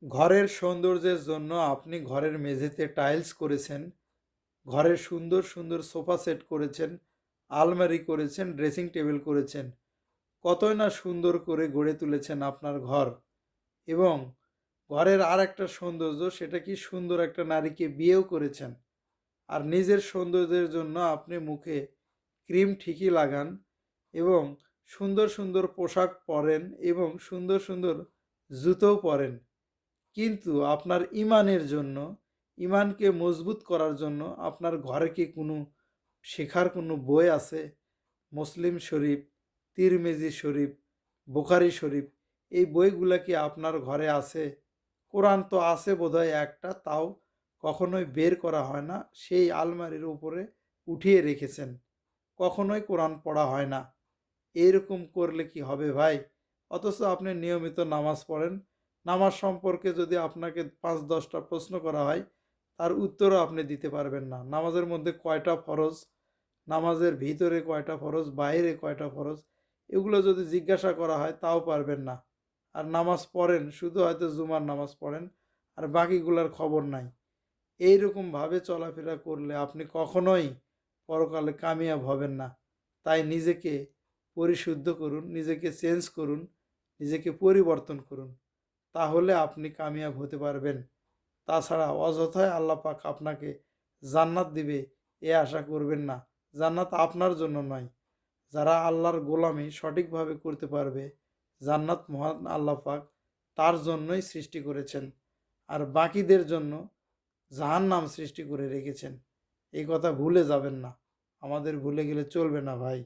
ঘরের সৌন্দর্যের জন্য আপনি ঘরের মেঝেতে টাইলস করেছেন, ঘরের সুন্দর, সুন্দর সোফা সেট করেছেন, আলমারি করেছেন, ড্রেসিং টেবিল করেছেন। কতই না সুন্দর করে গড়ে তুলেছেন আপনার ঘর এবং ঘরের আরেকটা সৌন্দর্য সেটা কি সুন্দর একটা নারীকে বিয়েও করেছেন। আর নিজের সৌন্দর্যের জন্য আপনি মুখে ক্রিম ঠিকই লাগান এবং সুন্দর, সুন্দর পোশাক পরেন এবং সুন্দর, সুন্দর জুতোও পরেন। কিন্তু আপনার ঈমানের জন্য, ঈমানকে মজবুত করার জন্য আপনার ঘরে কি কোনো শেখার কোনো বই আছে? মুসলিম শরীফ, তিরমিজি শরীফ, বুখারী শরীফ এই বইগুলা কি আপনার ঘরে আছে? কোরআন তো আছে বোধহয় একটা, তাও কখনোই বের করা হয় না। সেই আলমারির উপরে উঠিয়ে রেখেছেন। কখনোই কোরআন পড়া হয় না। এইরকম করলে কি হবে ভাই? অথচ আপনি নিয়মিত নামাজ পড়েন। নামাজ সম্পর্কে যদি আপনাকে ৫-১০ টা প্রশ্ন করা হয়, তার উত্তরও আপনি দিতে পারবেন না। নামাজের মধ্যে কয়টা ফরজ, নামাজের ভিতরে কয়টা ফরজ, বাহিরে কয়টা ফরজ, এগুলো যদি জিজ্ঞাসা করা হয় তাও পারবেন না। আর নামাজ পড়েন, শুধু হয়তো জুমার নামাজ পড়েন, আর বাকিগুলার খবর নাই। এইরকমভাবে চলাফেরা করলে আপনি কখনোই পরকালে কামিয়াব হবেন না। তাই নিজেকে পরিশুদ্ধ করুন, নিজেকে চেঞ্জ করুন, নিজেকে পরিবর্তন করুন। তাহলে আপনি কামিয়াব হতে পারবেন। তাছাড়া অযথায় আল্লাহ পাক আপনাকে জান্নাত দিবে এ আশা করবেন না। জান্নাত আপনার জন্য নয়। যারা আল্লাহর গোলামি সঠিকভাবে করতে পারবে, জান্নাত মহান আল্লাহ পাক তার জন্যই সৃষ্টি করেছেন। আর বাকিদের জন্য জাহান্নাম সৃষ্টি করে রেখেছেন। এই কথা ভুলে যাবেন না। আমাদের ভুলে গেলে চলবে না ভাই।